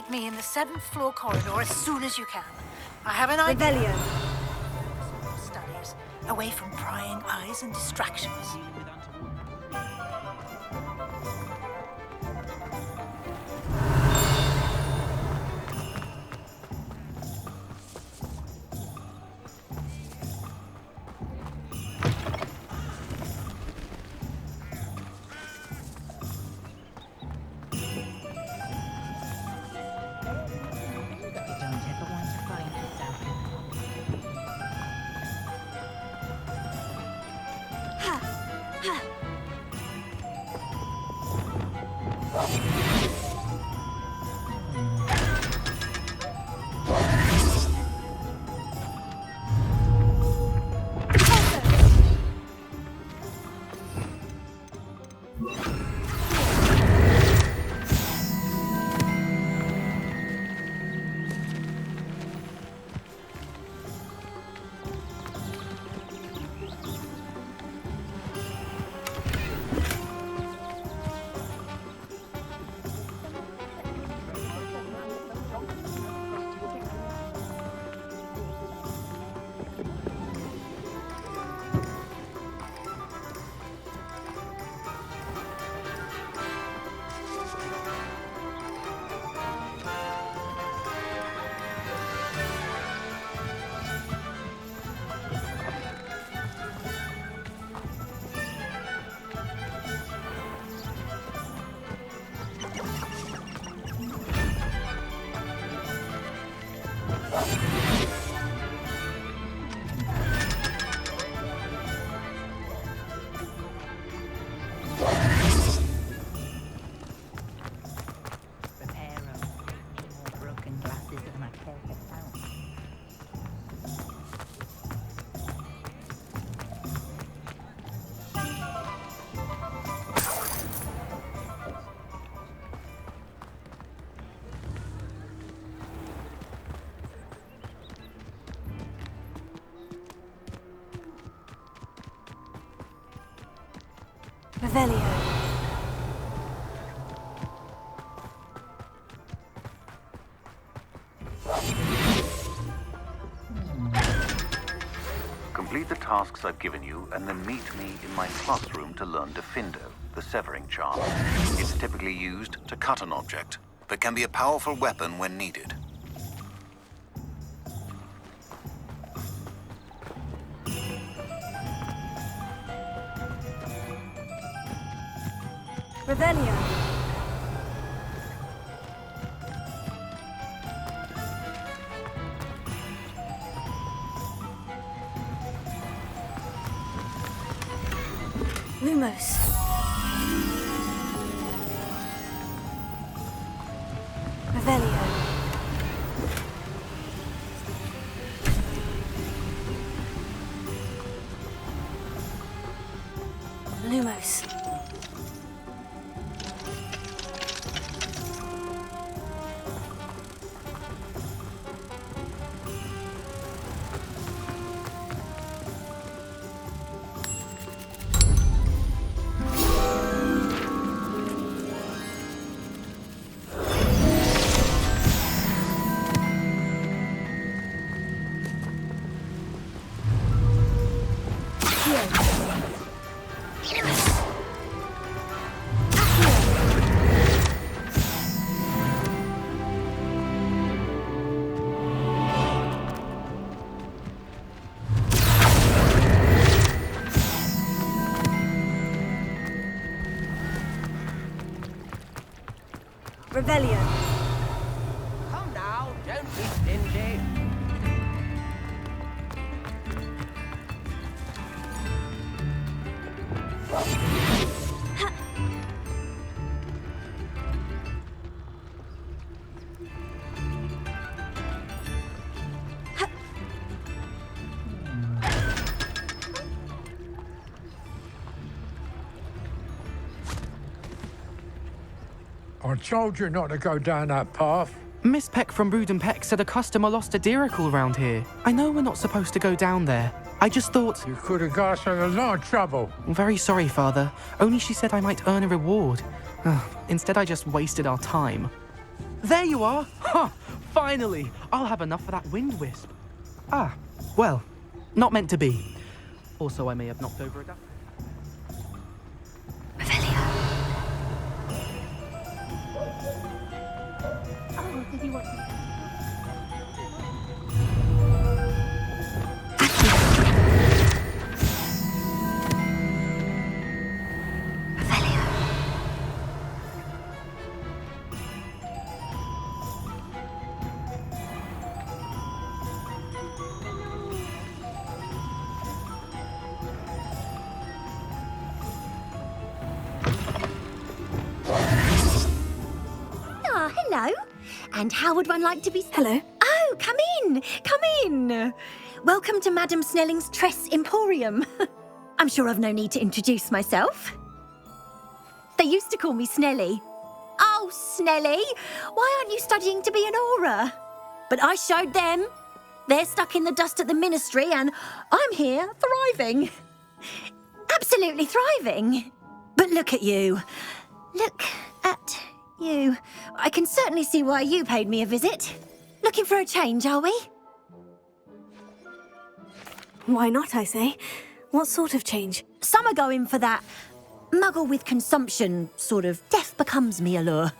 Meet me in the 7th floor corridor as soon as you can. I have an idea. Revelio. Studies, away from prying eyes and distractions. Revelio. Complete the tasks I've given you, and then meet me in my classroom to learn Defindo, the severing charm. It's typically used to cut an object, but can be a powerful weapon when needed. Revelio. Lumos. Revelio. Lumos. Revelio. Come now, don't be stingy. I told you not to go down that path. Miss Peck from Brood and Peck said a customer lost a deeracle around here. I know we're not supposed to go down there. I just thought... You could have got us in a lot of trouble. I'm very sorry, Father. Only she said I might earn a reward. Instead, I just wasted our time. There you are! Ha! Finally! I'll have enough for that wind wisp. Ah, well, not meant to be. Also, I may have knocked over a duck. Revelio. Oh, did he want to... Ah, hello. And how would one like to be... Hello. Oh, come in. Come in. Welcome to Madame Snelling's Tress Emporium. I'm sure I've no need to introduce myself. They used to call me Snelly. Oh, Snelly, why aren't you studying to be an aura? But I showed them. They're stuck in the dust at the ministry and I'm here thriving. Absolutely thriving. But look at you. Look at you. I can certainly see why you paid me a visit. Looking for a change, are we? Why not, I say? What sort of change? Some are going for that muggle with consumption, sort of death becomes me allure.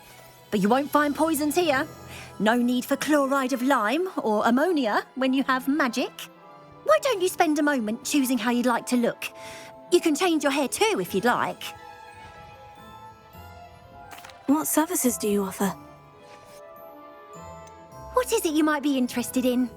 But you won't find poisons here. No need for chloride of lime or ammonia when you have magic. Why don't you spend a moment choosing how you'd like to look? You can change your hair too if you'd like. What services do you offer? What is it you might be interested in?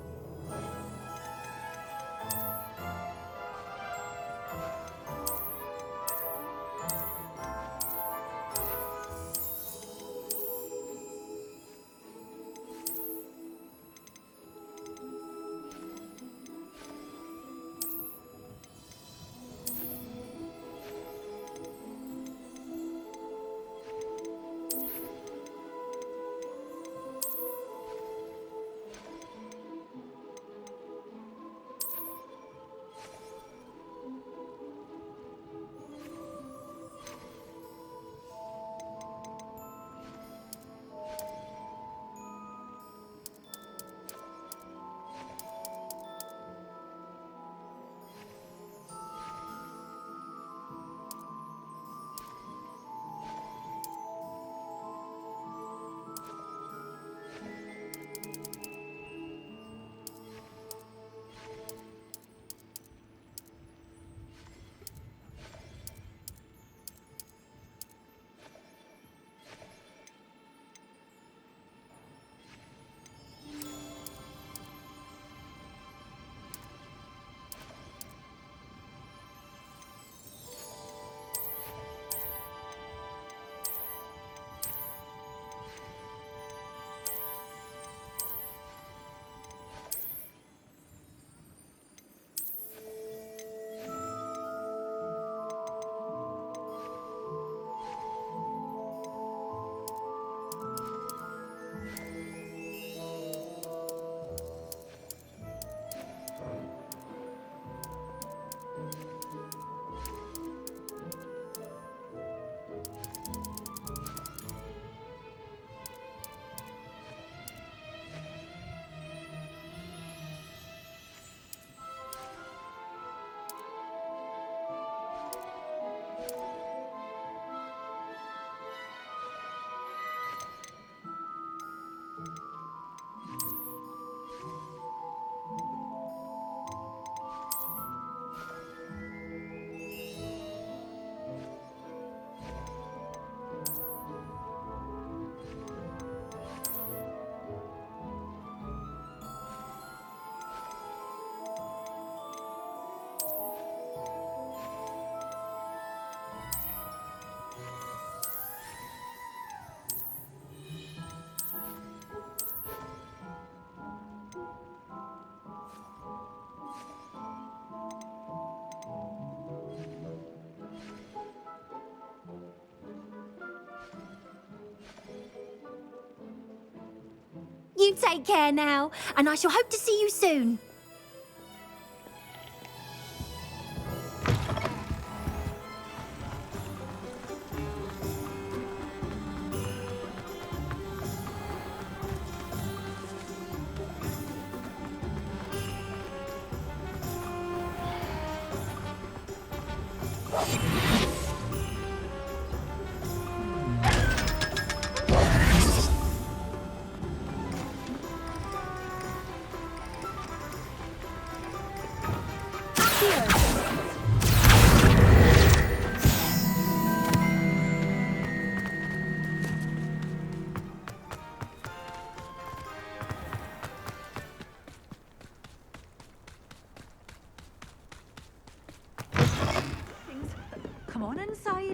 You take care now, and I shall hope to see you soon.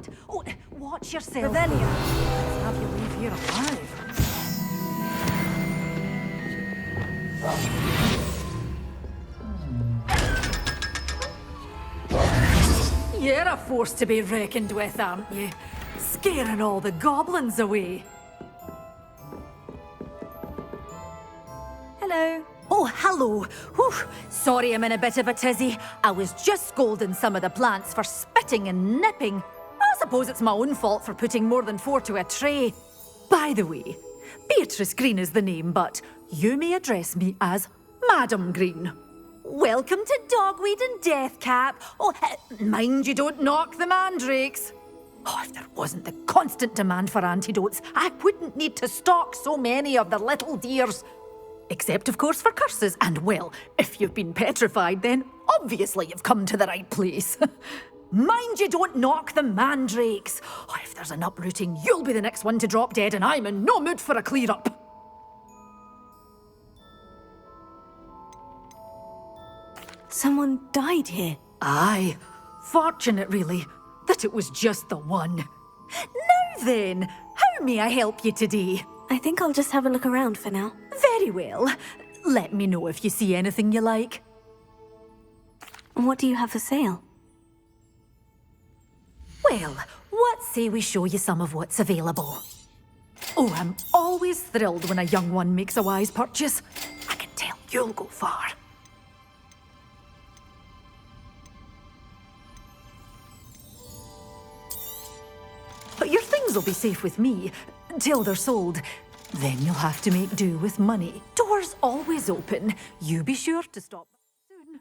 outside. Oh, watch yourself. Revelio. Let's have you leave here alive. You're a force to be reckoned with, aren't you? Scaring all the goblins away. Hello. Oh, hello. Whew. Sorry I'm in a bit of a tizzy. I was just scolding some of the plants for spitting and nipping. I suppose it's my own fault for putting more than 4 to a tray. By the way, Beatrice Green is the name, but you may address me as Madam Green. Welcome to Dogweed and Deathcap. Oh, mind you don't knock the mandrakes. Oh, if there wasn't the constant demand for antidotes, I wouldn't need to stock so many of the little dears. Except, of course, for curses. And, well, if you've been petrified, then obviously you've come to the right place. Mind you don't knock the mandrakes. Oh, if there's an uprooting, you'll be the next one to drop dead, and I'm in no mood for a clear-up. Someone died here. Aye. Fortunate, really, that it was just the one. Now then, how may I help you today? I think I'll just have a look around for now. Very well. Let me know if you see anything you like. What do you have for sale? Well, what say we show you some of what's available? Oh, I'm always thrilled when a young one makes a wise purchase. I can tell you'll go far. But your things will be safe with me, till they're sold. Then you'll have to make do with money. Doors always open. You be sure to stop soon.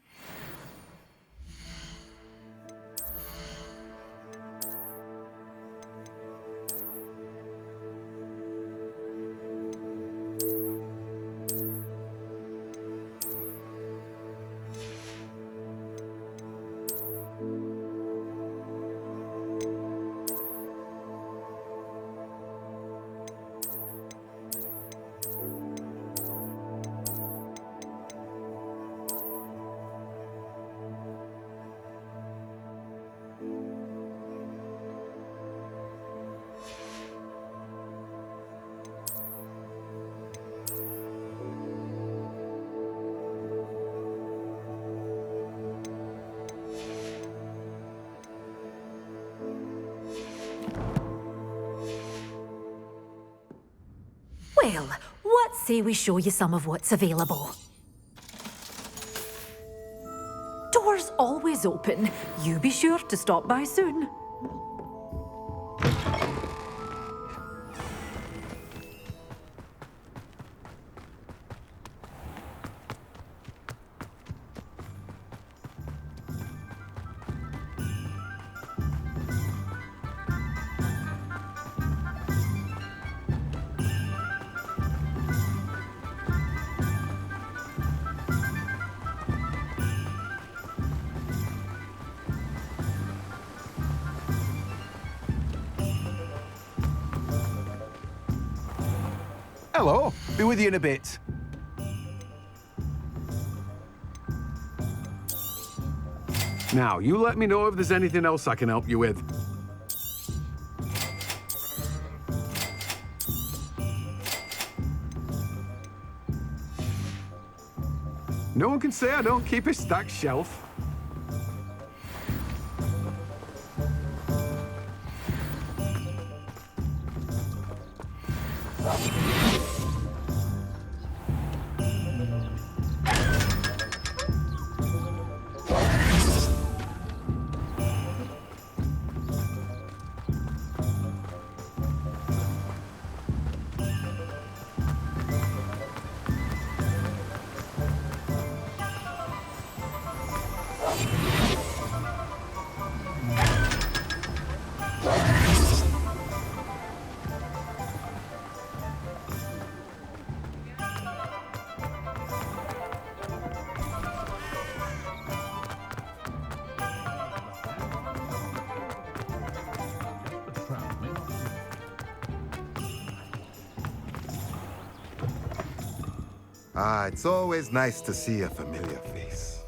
Well, what say we show you some of what's available? Doors always open. You be sure to stop by soon. Hello, be with you in a bit. Now, you let me know if there's anything else I can help you with. No one can say I don't keep a stacked shelf. Ah, it's always nice to see a familiar face.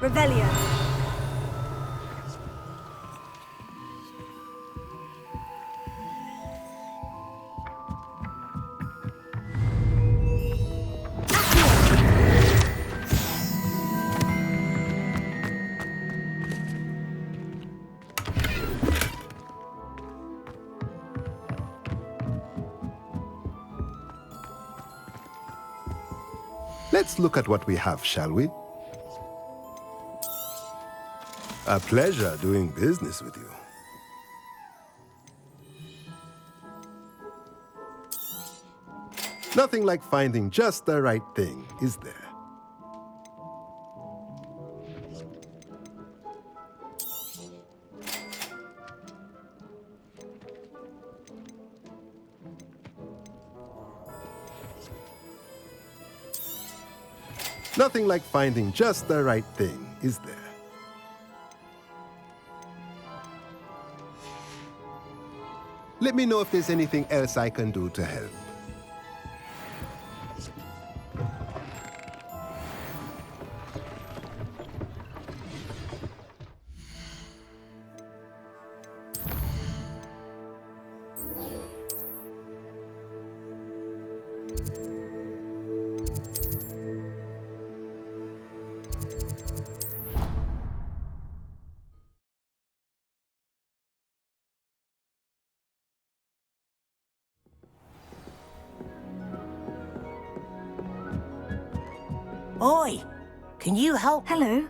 Revelio. Let's look at what we have, shall we? A pleasure doing business with you. Nothing like finding just the right thing, is there? Nothing like finding just the right thing, is there? Let me know if there's anything else I can do to help. Oi! Can you help? Hello.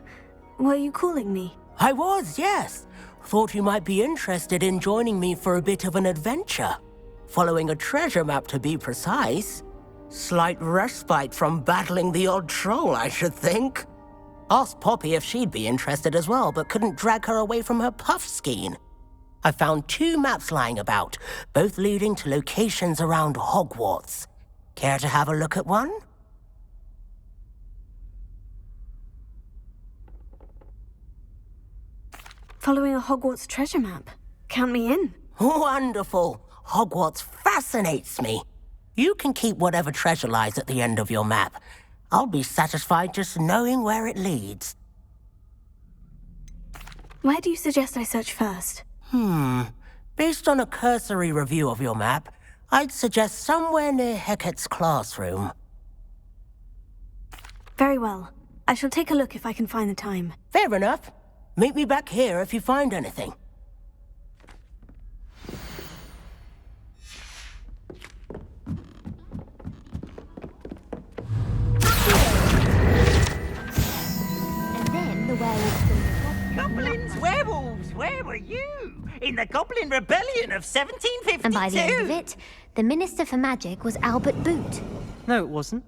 Were you calling me? I was, yes. Thought you might be interested in joining me for a bit of an adventure. Following a treasure map, to be precise. Slight respite from battling the odd troll, I should think. Asked Poppy if she'd be interested as well, but couldn't drag her away from her puff skein. I found 2 maps lying about, both leading to locations around Hogwarts. Care to have a look at one? Following a Hogwarts treasure map. Count me in. Wonderful. Hogwarts fascinates me. You can keep whatever treasure lies at the end of your map. I'll be satisfied just knowing where it leads. Where do you suggest I search first? Based on a cursory review of your map, I'd suggest somewhere near Hecat's classroom. Very well. I shall take a look if I can find the time. Fair enough. Meet me back here if you find anything. Goblins, werewolves, where were you? In the Goblin Rebellion of 1752! And by the end of it, the Minister for Magic was Albert Boot. No, it wasn't.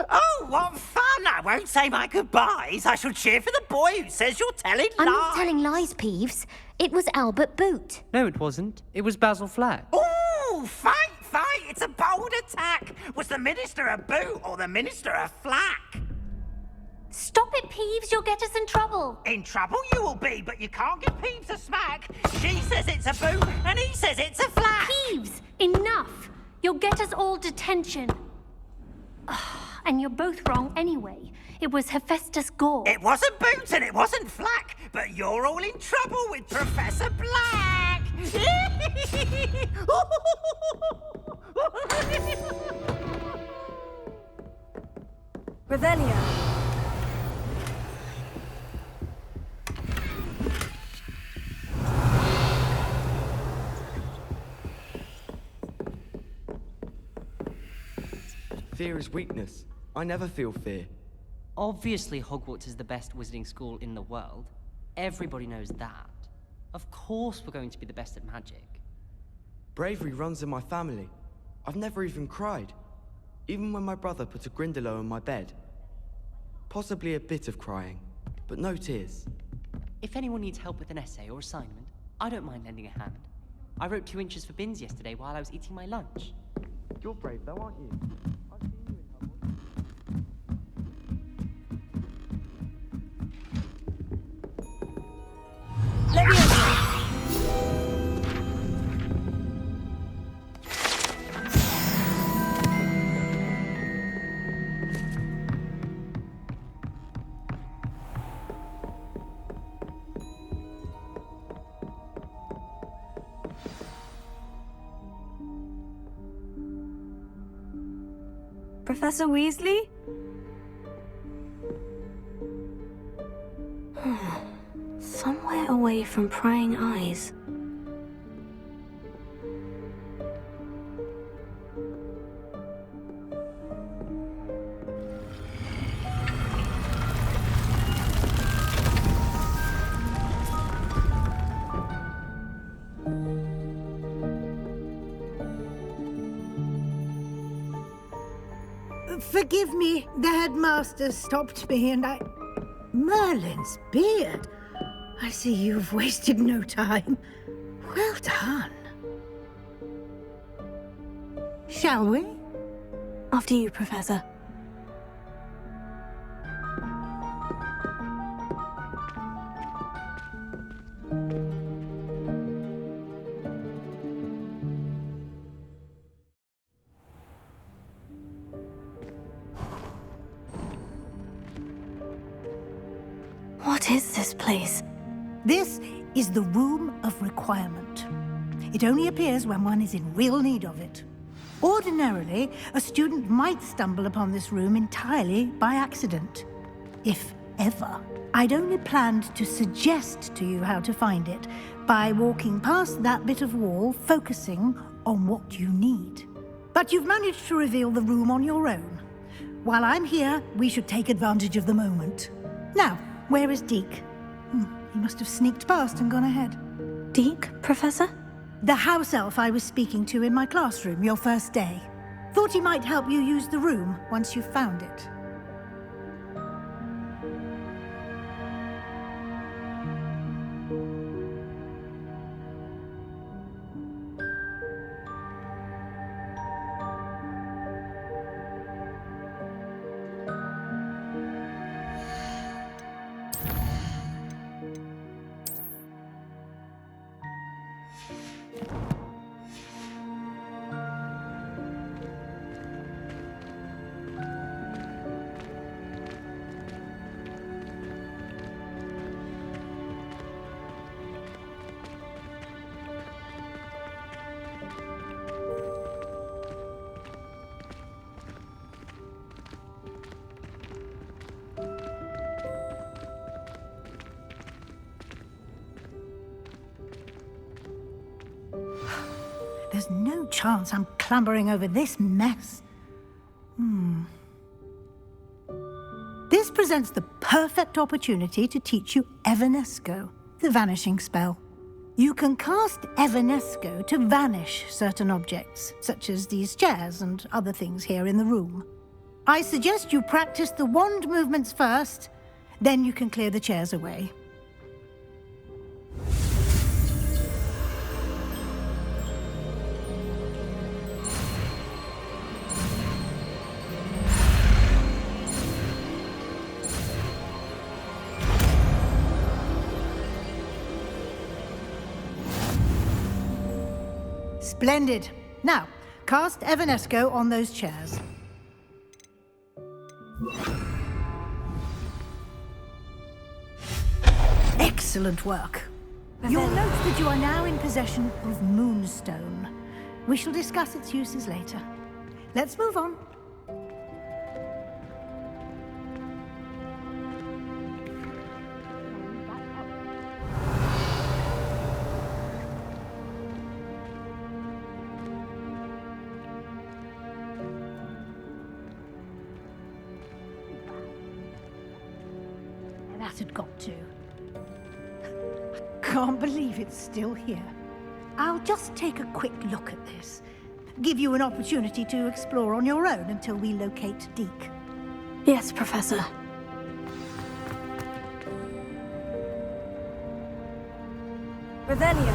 Oh, what fun! I won't say my goodbyes. I shall cheer for the boy who says you're telling I'm lies. not telling lies, Peeves. It was Albert Boot. No, it wasn't. It was Basil Flack. Ooh, fight! It's a bold attack. Was the Minister a boot or the Minister a flack? Stop it, Peeves. You'll get us in trouble. In trouble you will be, but you can't give Peeves a smack. She says it's a boot, and he says it's a flack. Peeves, enough. You'll get us all detention. And you're both wrong anyway. It was Hephaestus Gore. It wasn't boot and it wasn't flack, but you're all in trouble with Professor Black. Revelio. Fear is weakness. I never feel fear. Obviously, Hogwarts is the best wizarding school in the world. Everybody knows that. Of course we're going to be the best at magic. Bravery runs in my family. I've never even cried. Even when my brother put a Grindylow on my bed. Possibly a bit of crying, but no tears. If anyone needs help with an essay or assignment, I don't mind lending a hand. I wrote 2 inches for bins yesterday while I was eating my lunch. You're brave though, aren't you? I've seen you in Hogwarts. Let me in. Professor Weasley? Somewhere away from prying eyes. Forgive me, the headmaster stopped me and I... Merlin's beard. I see you've wasted no time. Well done. Shall we? After you, Professor. What is this place? This is the Room of Requirement. It only appears when one is in real need of it. Ordinarily, a student might stumble upon this room entirely by accident. If ever. I'd only planned to suggest to you how to find it by walking past that bit of wall, focusing on what you need. But you've managed to reveal the room on your own. While I'm here, we should take advantage of the moment. Now, where is Deke? He must have sneaked past and gone ahead. Deke, Professor? The house elf I was speaking to in my classroom your first day. Thought he might help you use the room once you've found it. There's no chance I'm clambering over this mess. This presents the perfect opportunity to teach you Evanesco, the vanishing spell. You can cast Evanesco to vanish certain objects, such as these chairs and other things here in the room. I suggest you practice the wand movements first, then you can clear the chairs away. Splendid. Now, cast Evanesco on those chairs. Excellent work. You'll note that you are now in possession of Moonstone. We shall discuss its uses later. Let's move on. That had got to. I can't believe it's still here. I'll just take a quick look at this. Give you an opportunity to explore on your own until we locate Deke. Yes, Professor. Revelio.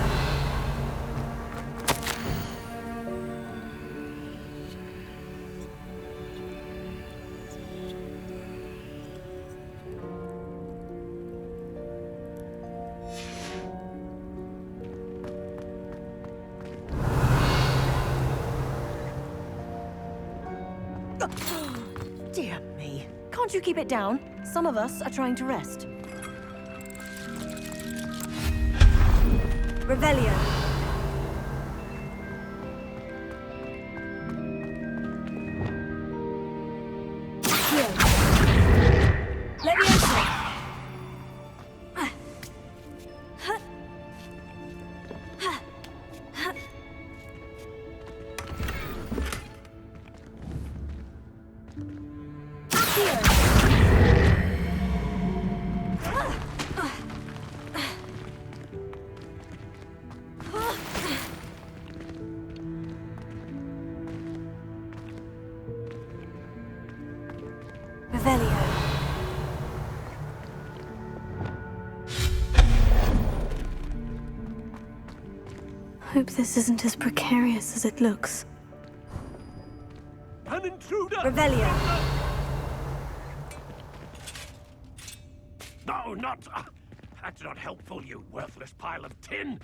Dear me. Can't you keep it down? Some of us are trying to rest. Revelio. Hope this isn't as precarious as it looks. An intruder! Revelio. No, not... that's not helpful, you worthless pile of tin!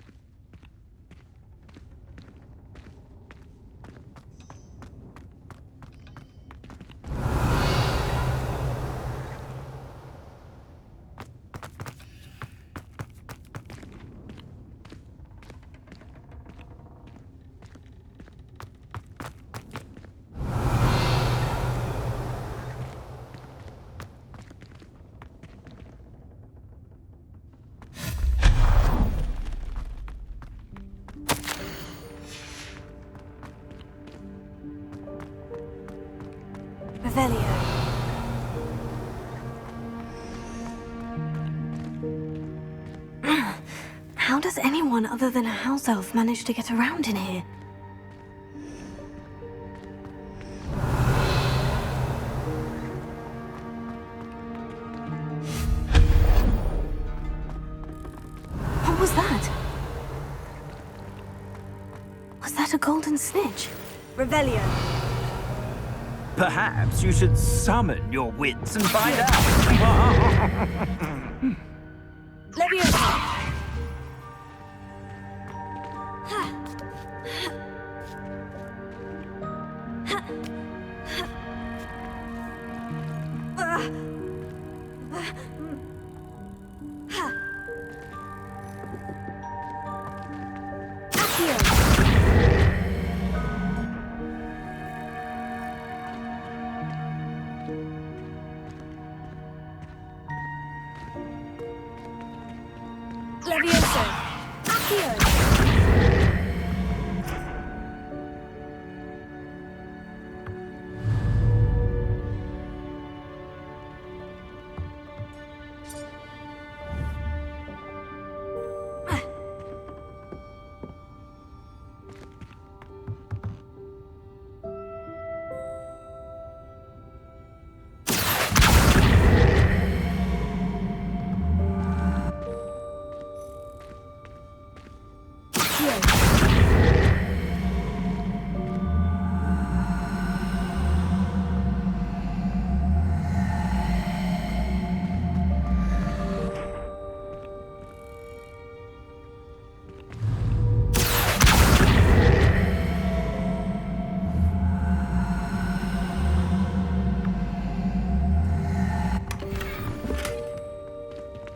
Revelio. How does anyone other than a house elf manage to get around in here? What was that? Was that a golden snitch? Revelio. Perhaps you should summon your wits and find out. Leviosa. Leviosa. Accio.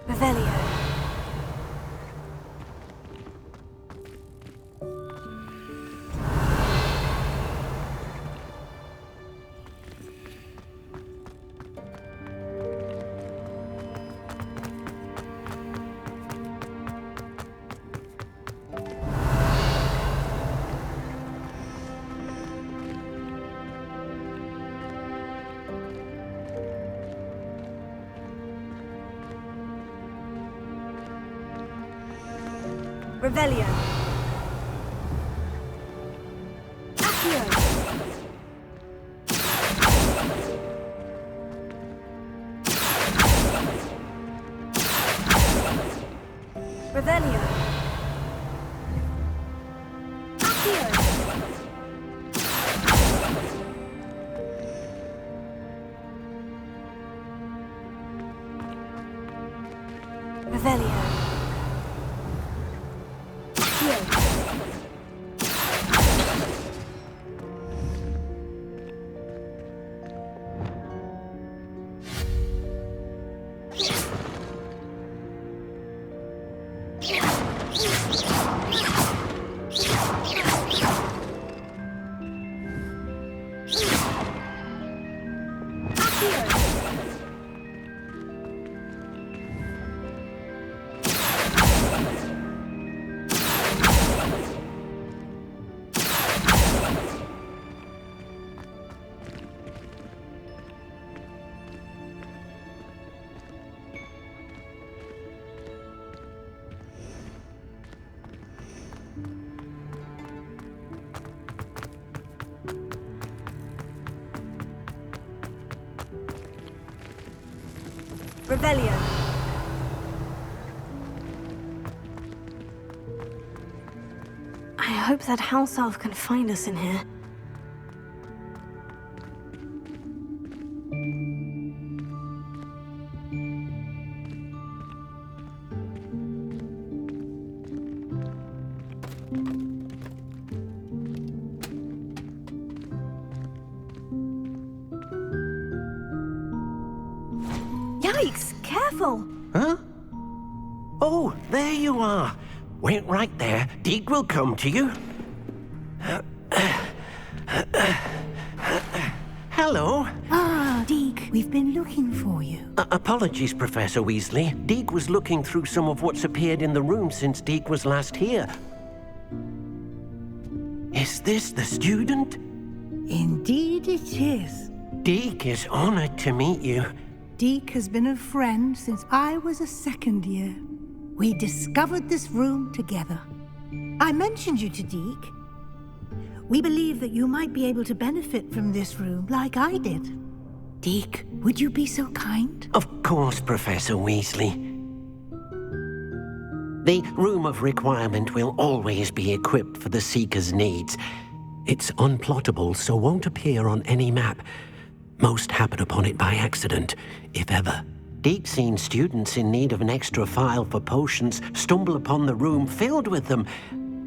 Revelio. Revelio. Accio. Revelio. Accio. Revelio. Revelio. I hope that house elf can find us in here. Yikes! Careful! Huh? Oh, there you are. Wait right there. Deke will come to you. Hello. Ah, Deke, we've been looking for you. Apologies, Professor Weasley. Deke was looking through some of what's appeared in the room since Deke was last here. Is this the student? Indeed it is. Deke is honored to meet you. Deke has been a friend since I was a second year. We discovered this room together. I mentioned you to Deke. We believe that you might be able to benefit from this room like I did. Deke, would you be so kind? Of course, Professor Weasley. The Room of Requirement will always be equipped for the Seeker's needs. It's unplottable, so won't appear on any map. Most happen upon it by accident, if ever. Deke's seen students in need of an extra file for potions stumble upon the room filled with them.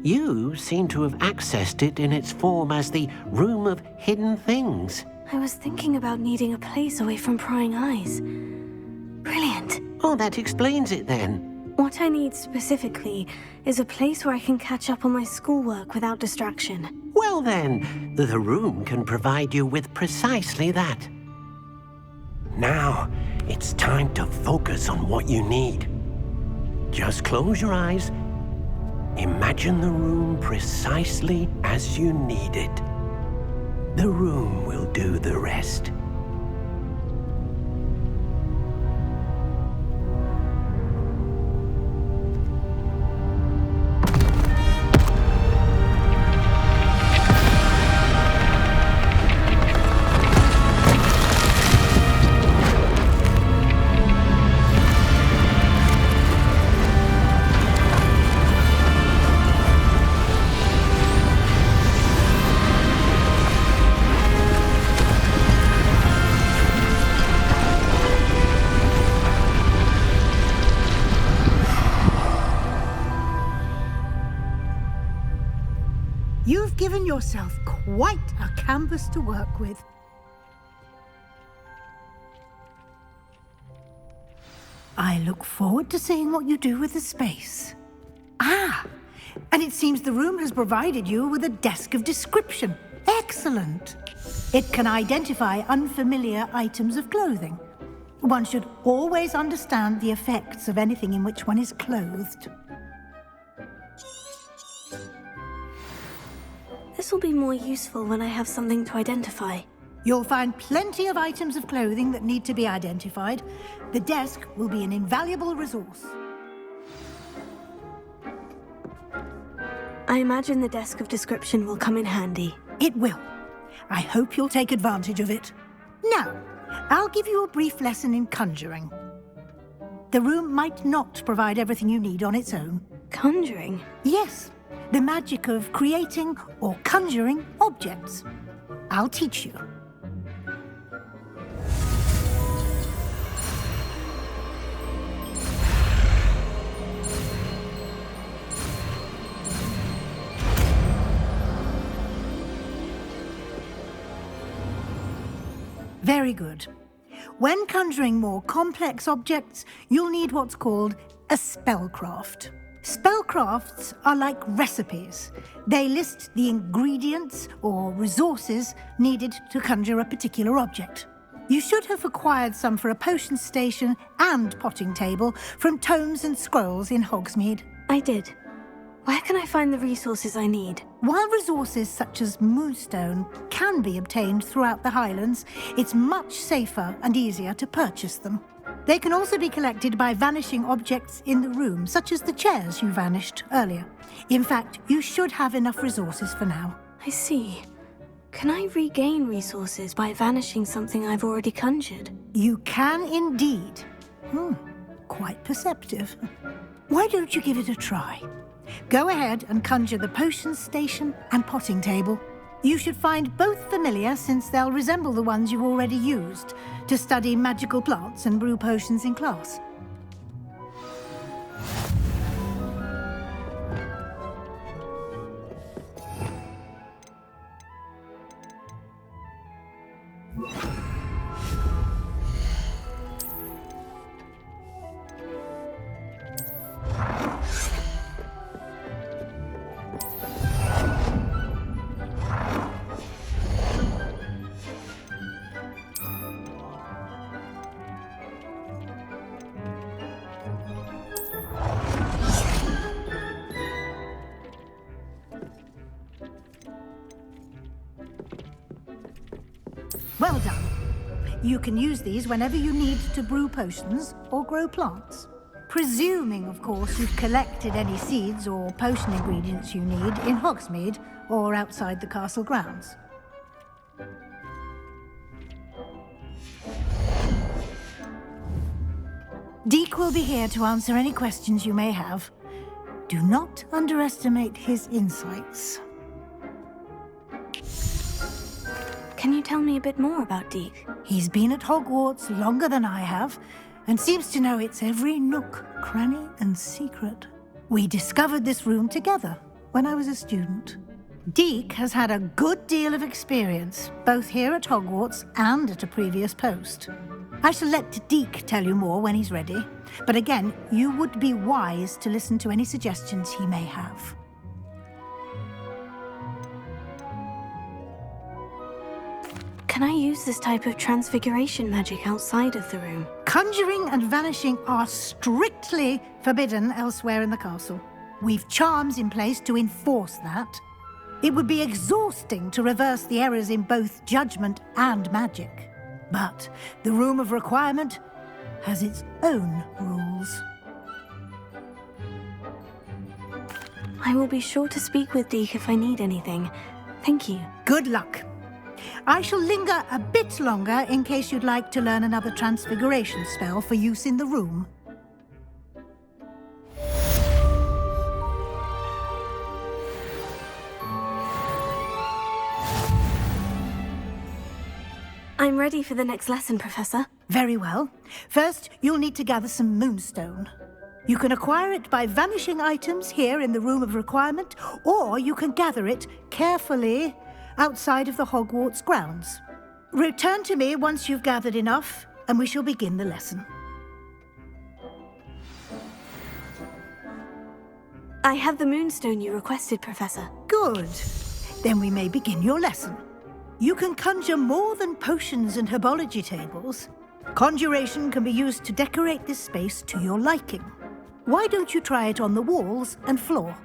You seem to have accessed it in its form as the Room of Hidden Things. I was thinking about needing a place away from prying eyes. Brilliant. Oh, that explains it then. What I need specifically is a place where I can catch up on my schoolwork without distraction. Well then, the room can provide you with precisely that. Now, it's time to focus on what you need. Just close your eyes. Imagine the room precisely as you need it. The room will do the rest. You've given yourself quite a canvas to work with. I look forward to seeing what you do with the space. Ah, and it seems the room has provided you with a desk of description. Excellent. It can identify unfamiliar items of clothing. One should always understand the effects of anything in which one is clothed. This will be more useful when I have something to identify. You'll find plenty of items of clothing that need to be identified. The desk will be an invaluable resource. I imagine the desk of description will come in handy. It will. I hope you'll take advantage of it. Now, I'll give you a brief lesson in conjuring. The room might not provide everything you need on its own. Conjuring? Yes. The magic of creating or conjuring objects. I'll teach you. Very good. When conjuring more complex objects, you'll need what's called a spellcraft. Spellcrafts are like recipes. They list the ingredients or resources needed to conjure a particular object. You should have acquired some for a potion station and potting table from tomes and scrolls in Hogsmeade. I did. Where can I find the resources I need? While resources such as moonstone can be obtained throughout the Highlands, it's much safer and easier to purchase them. They can also be collected by vanishing objects in the room, such as the chairs you vanished earlier. In fact, you should have enough resources for now. I see. Can I regain resources by vanishing something I've already conjured? You can indeed. Quite perceptive. Why don't you give it a try? Go ahead and conjure the potions station and potting table. You should find both familiar since they'll resemble the ones you've already used to study magical plants and brew potions in class. Well done. You can use these whenever you need to brew potions or grow plants. Presuming, of course, you've collected any seeds or potion ingredients you need in Hogsmeade or outside the castle grounds. Deek will be here to answer any questions you may have. Do not underestimate his insights. Can you tell me a bit more about Deek? He's been at Hogwarts longer than I have, and seems to know its every nook, cranny, and secret. We discovered this room together when I was a student. Deek has had a good deal of experience, both here at Hogwarts and at a previous post. I shall let Deek tell you more when he's ready, but again, you would be wise to listen to any suggestions he may have. Can I use this type of transfiguration magic outside of the room? Conjuring and vanishing are strictly forbidden elsewhere in the castle. We've charms in place to enforce that. It would be exhausting to reverse the errors in both judgment and magic. But the Room of Requirement has its own rules. I will be sure to speak with Deek if I need anything. Thank you. Good luck. I shall linger a bit longer in case you'd like to learn another transfiguration spell for use in the room. I'm ready for the next lesson, Professor. Very well. First, you'll need to gather some moonstone. You can acquire it by vanishing items here in the Room of Requirement, or you can gather it carefully outside of the Hogwarts grounds. Return to me once you've gathered enough, and we shall begin the lesson. I have the moonstone you requested, Professor. Good. Then we may begin your lesson. You can conjure more than potions and herbology tables. Conjuration can be used to decorate this space to your liking. Why don't you try it on the walls and floor?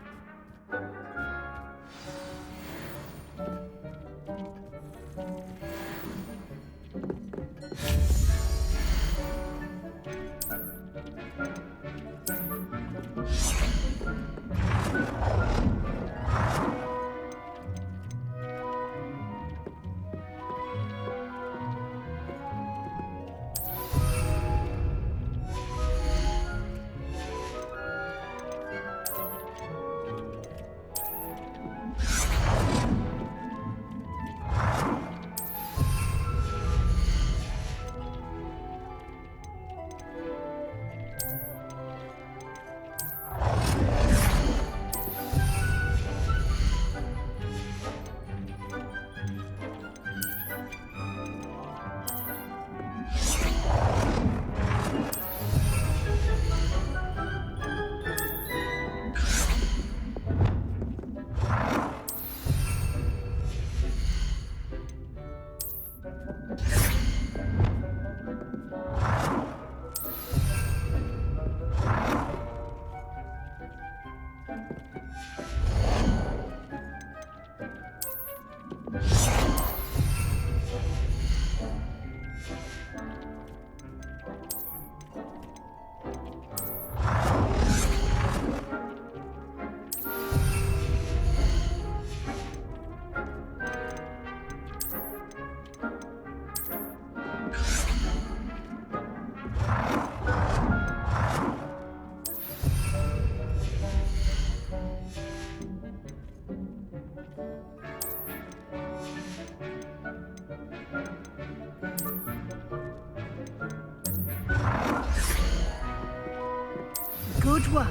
Good work.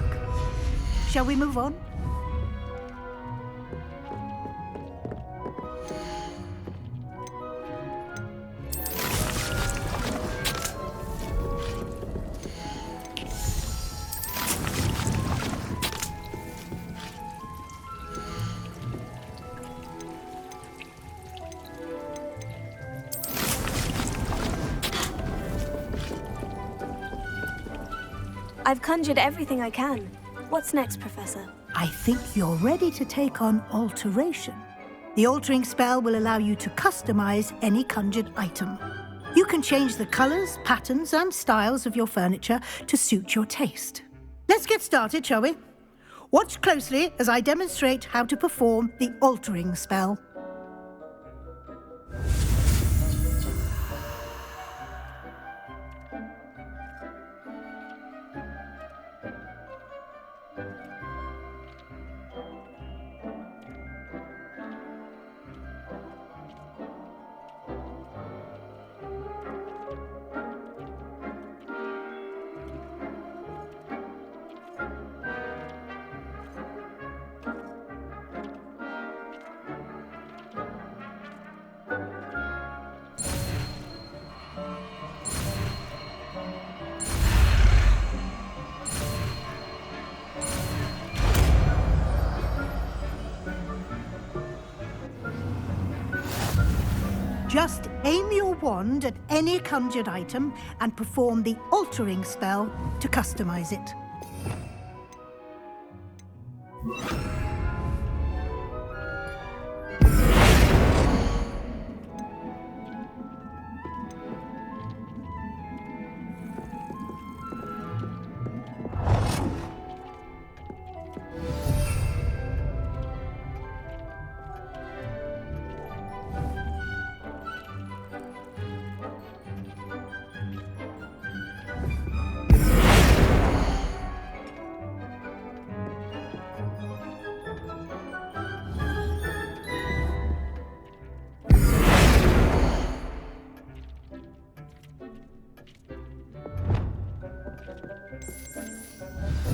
Shall we move on? I've conjured everything I can. What's next, Professor? I think you're ready to take on alteration. The altering spell will allow you to customize any conjured item. You can change the colors, patterns, and styles of your furniture to suit your taste. Let's get started, shall we? Watch closely as I demonstrate how to perform the altering spell. Just aim your wand at any conjured item and perform the altering spell to customize it.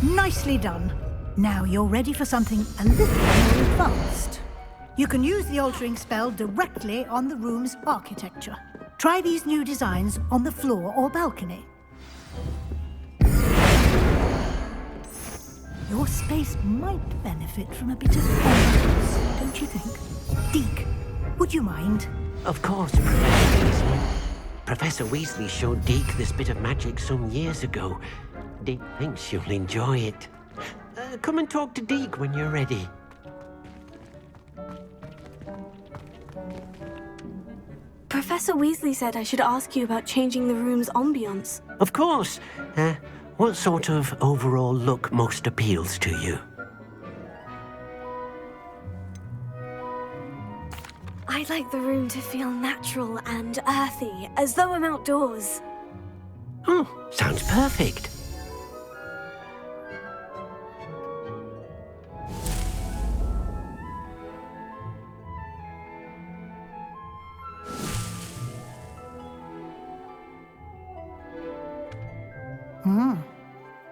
Nicely done. Now you're ready for something a little more advanced. You can use the altering spell directly on the room's architecture. Try these new designs on the floor or balcony. Your space might benefit from a bit of ambience, don't you think? Deke, would you mind? Of course, Professor Weasley. Professor Weasley showed Deke this bit of magic some years ago. Deke thinks you'll enjoy it. Come and talk to Deke when you're ready. Professor Weasley said I should ask you about changing the room's ambience. Of course. What sort of overall look most appeals to you? I'd like the room to feel natural and earthy, as though I'm outdoors. Oh, sounds perfect.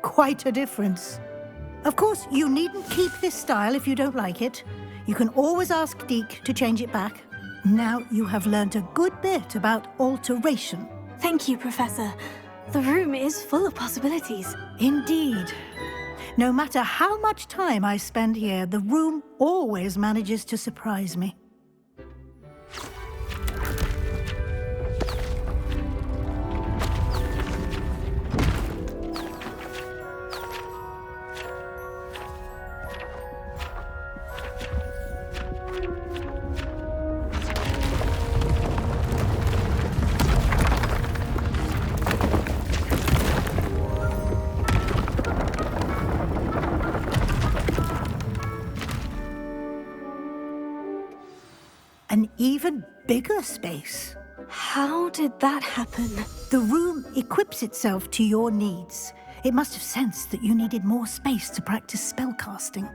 Quite a difference. Of course, you needn't keep this style if you don't like it. You can always ask Deke to change it back. Now you have learned a good bit about alteration. Thank you, Professor. The room is full of possibilities. Indeed. No matter how much time I spend here, the room always manages to surprise me. An even bigger space. How did that happen? The room equips itself to your needs. It must have sensed that you needed more space to practice spellcasting.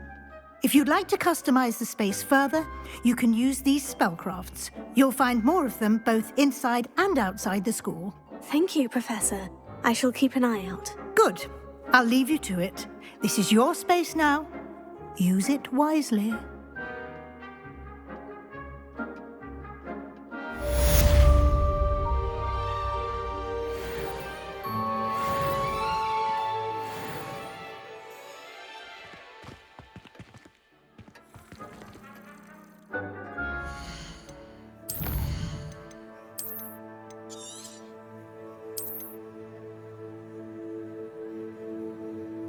If you'd like to customize the space further, you can use these spellcrafts. You'll find more of them both inside and outside the school. Thank you, Professor. I shall keep an eye out. Good. I'll leave you to it. This is your space now. Use it wisely.